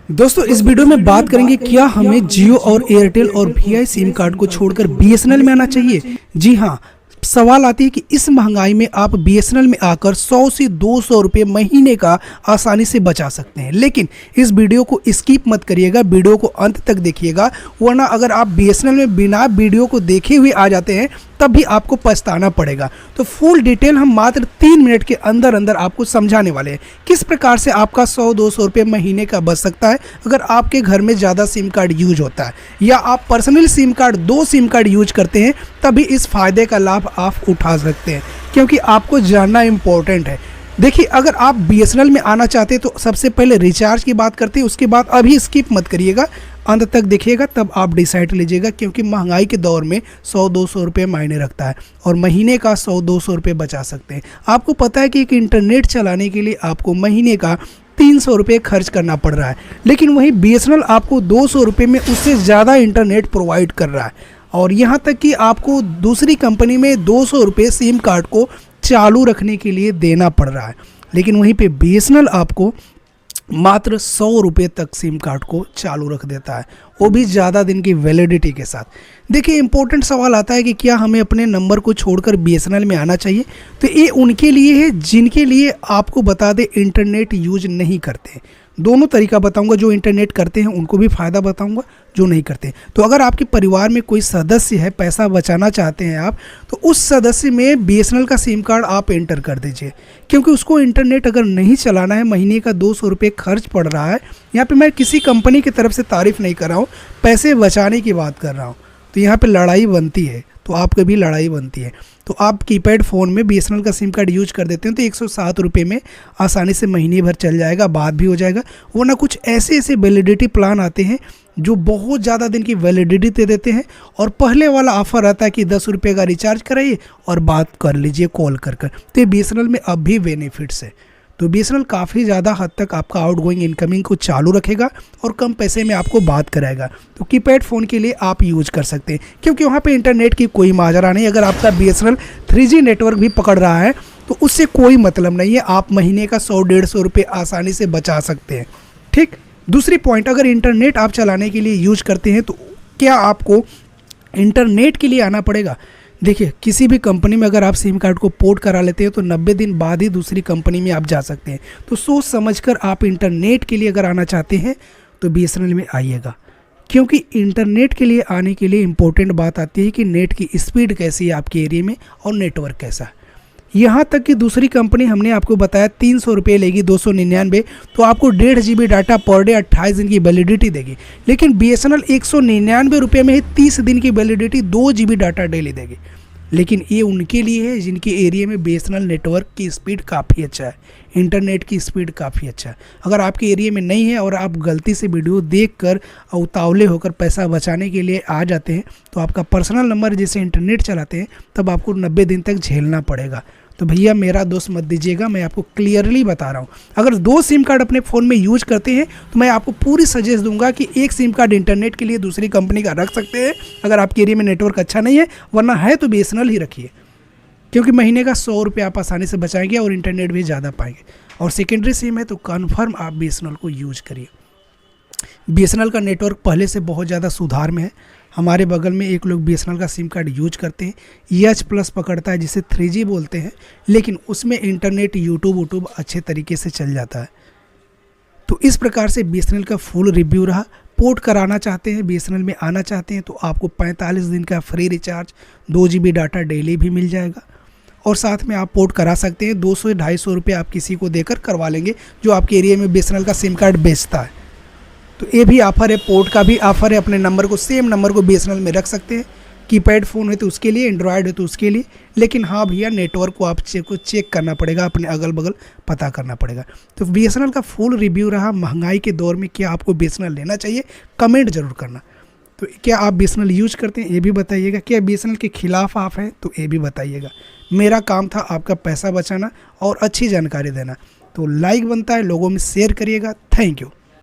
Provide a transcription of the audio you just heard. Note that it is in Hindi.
दोस्तों इस वीडियो में बात करेंगे क्या हमें जियो और एयरटेल और वीआई सिम कार्ड को छोड़कर बीएसएनएल में आना चाहिए। जी हाँ, सवाल आती है कि इस महंगाई में आप बीएसएनएल में आकर 100 से 200 रुपये महीने का आसानी से बचा सकते हैं। लेकिन इस वीडियो को स्किप मत करिएगा, वीडियो को अंत तक देखिएगा, वरना अगर आप बीएसएनएल में बिना वीडियो को देखे हुए आ जाते हैं तब भी आपको पछताना पड़ेगा। तो फुल डिटेल हम मात्र 3 मिनट के अंदर अंदर आपको समझाने वाले हैं किस प्रकार से आपका 100-200 रुपये महीने का बच सकता है अगर आपके घर में ज़्यादा सिम कार्ड यूज होता है या आप personal SIM card 2 SIM card use करते हैं, तभी इस फायदे का लाभ आप उठा सकते हैं, क्योंकि आपको जानना इम्पोर्टेंट है। देखिए, अगर आप बीएसएनएल में आना चाहते हैं तो सबसे पहले रिचार्ज की बात करते हैं, उसके बाद अभी स्किप मत करिएगा, अंत तक देखिएगा, तब आप डिसाइड लीजिएगा, क्योंकि महंगाई के दौर में 100-200 रुपये मायने रखता है और महीने का 100-200 रुपये बचा सकते हैं। आपको पता है कि एक इंटरनेट चलाने के लिए आपको महीने का 300 रुपये खर्च करना पड़ रहा है, लेकिन वहीं बीएसएनएल आपको 200 रुपये में उससे ज़्यादा इंटरनेट प्रोवाइड कर रहा है। और यहाँ तक कि आपको दूसरी कंपनी में 200 रुपये सिम कार्ड को चालू रखने के लिए देना पड़ रहा है, लेकिन वहीं पे बीएसएनएल आपको मात्र 100 रुपये तक सिम कार्ड को चालू रख देता है, वो भी ज़्यादा दिन की वैलिडिटी के साथ। देखिए, इंपॉर्टेंट सवाल आता है कि क्या हमें अपने नंबर को छोड़कर बीएसएनएल में आना चाहिए। तो ये उनके लिए है जिनके लिए आपको बता दें इंटरनेट यूज नहीं करते। दोनों तरीका बताऊंगा, जो इंटरनेट करते हैं उनको भी फ़ायदा बताऊंगा, जो नहीं करते। तो अगर आपके परिवार में कोई सदस्य है, पैसा बचाना चाहते हैं आप, तो उस सदस्य में बीएसएनएल का सिम कार्ड आप एंटर कर दीजिए, क्योंकि उसको इंटरनेट अगर नहीं चलाना है, महीने का 200 रुपये खर्च पड़ रहा है। यहाँ पे मैं किसी कंपनी की तरफ से तारीफ़ नहीं कर रहा हूँ, पैसे बचाने की बात कर रहा हूँ। तो यहाँ पे लड़ाई बनती है, तो आपकी भी लड़ाई बनती है। तो आप कीपैड फ़ोन में बीएसएनएल का सिम कार्ड यूज कर देते हैं तो 107 रुपये में आसानी से महीने भर चल जाएगा, बात भी हो जाएगा। वरना कुछ ऐसे वैलिडिटी प्लान आते हैं जो बहुत ज़्यादा दिन की वैलिडिटी दे देते हैं, और पहले वाला ऑफ़र आता है कि 10 रुपये का रिचार्ज कराइए और बात कर लीजिए कॉल कर। तो ये बीएसएनएल में अब भी बेनिफिट्स है। तो बीएसएनएल काफ़ी ज़्यादा हद तक आपका आउटगोइंग इनकमिंग को चालू रखेगा और कम पैसे में आपको बात कराएगा। तो कीपैड फ़ोन के लिए आप यूज कर सकते हैं, क्योंकि वहाँ पे इंटरनेट की कोई माजरा नहीं। अगर आपका बीएसएनएल 3G नेटवर्क भी पकड़ रहा है तो उससे कोई मतलब नहीं है, आप महीने का 100-150 रुपये आसानी से बचा सकते हैं। ठीक, दूसरी पॉइंट, अगर इंटरनेट आप चलाने के लिए यूज करते हैं तो क्या आपको इंटरनेट के लिए आना पड़ेगा। देखिए, किसी भी कंपनी में अगर आप सिम कार्ड को पोर्ट करा लेते हैं तो 90 दिन बाद ही दूसरी कंपनी में आप जा सकते हैं। तो सोच समझकर आप इंटरनेट के लिए अगर आना चाहते हैं तो बीएसएनएल में आइएगा, क्योंकि इंटरनेट के लिए आने के लिए इम्पोर्टेंट बात आती है कि नेट की स्पीड कैसी है आपके एरिया में और नेटवर्क कैसा है। यहाँ तक कि दूसरी कंपनी हमने आपको बताया 300 रुपये लेगी, 299, तो आपको 1.5 GB डाटा पर डे 28 दिन की वैलिडिटी देगी। लेकिन बीएसएनएल 199 रुपये में ही 30 दिन की वैलिडिटी 2 GB डाटा डेली देगी। लेकिन ये उनके लिए है जिनके एरिया में बीएसएनएल नेटवर्क की स्पीड काफ़ी अच्छा है, इंटरनेट की स्पीड काफ़ी अच्छा है। अगर आपके एरिया में नहीं है और आप गलती से वीडियो देखकर उतावले होकर पैसा बचाने के लिए आ जाते हैं तो आपका पर्सनल नंबर जिसे इंटरनेट चलाते हैं तब आपको 90 दिन तक झेलना पड़ेगा। तो भैया मेरा दोस्त मत दीजिएगा, मैं आपको क्लियरली बता रहा हूँ। अगर 2 सिम कार्ड अपने फ़ोन में यूज करते हैं तो मैं आपको पूरी सजेस्ट दूंगा कि एक सिम कार्ड इंटरनेट के लिए दूसरी कंपनी का रख सकते हैं अगर आपके एरिया में नेटवर्क अच्छा नहीं है, वरना है तो बीएसएनएल ही रखिए, क्योंकि महीने का 100 रुपये आप आसानी से बचाएंगे और इंटरनेट भी ज़्यादा पाएंगे। और सेकेंडरी सिम है तो कन्फर्म आप बीएसएनएल को यूज करिए। बीएसएनएल का नेटवर्क पहले से बहुत ज़्यादा सुधार में है। हमारे बगल में एक लोग बीएसएनएल का सिम कार्ड यूज करते हैं, EH+ पकड़ता है जिसे 3G बोलते हैं, लेकिन उसमें इंटरनेट यूट्यूब अच्छे तरीके से चल जाता है। तो इस प्रकार से बीएसएनएल का फुल रिव्यू रहा। पोर्ट कराना चाहते हैं, बीएसएनएल में आना चाहते हैं तो आपको 45 दिन का free recharge, 2 GB data daily भी मिल जाएगा, और साथ में आप पोर्ट करा सकते हैं। 200-250 रुपये आप किसी को देकर करवा लेंगे जो आपके एरिया में बीएसएनएल का सिम कार्ड बेचता है। तो ये भी ऑफ़र है, पोर्ट का भी ऑफ़र है। अपने नंबर को, सेम नंबर को बीएसएनएल में रख सकते हैं। कीपैड फ़ोन है तो उसके लिए, एंड्रॉयड है तो उसके लिए। लेकिन हाँ भैया, नेटवर्क को आप चेक करना पड़ेगा, अपने अगल बगल पता करना पड़ेगा। तो बीएसएनएल का फुल रिव्यू रहा। महंगाई के दौर में क्या आपको बीएसएनएल लेना चाहिए, कमेंट जरूर करना। तो क्या आप बीएसएनएल यूज करते हैं ये भी बताइएगा। क्या बीएसएनएल के खिलाफ आप हैं तो ये भी बताइएगा। मेरा काम था आपका पैसा बचाना और अच्छी जानकारी देना। तो लाइक बनता है, लोगों में शेयर करिएगा। Thank you.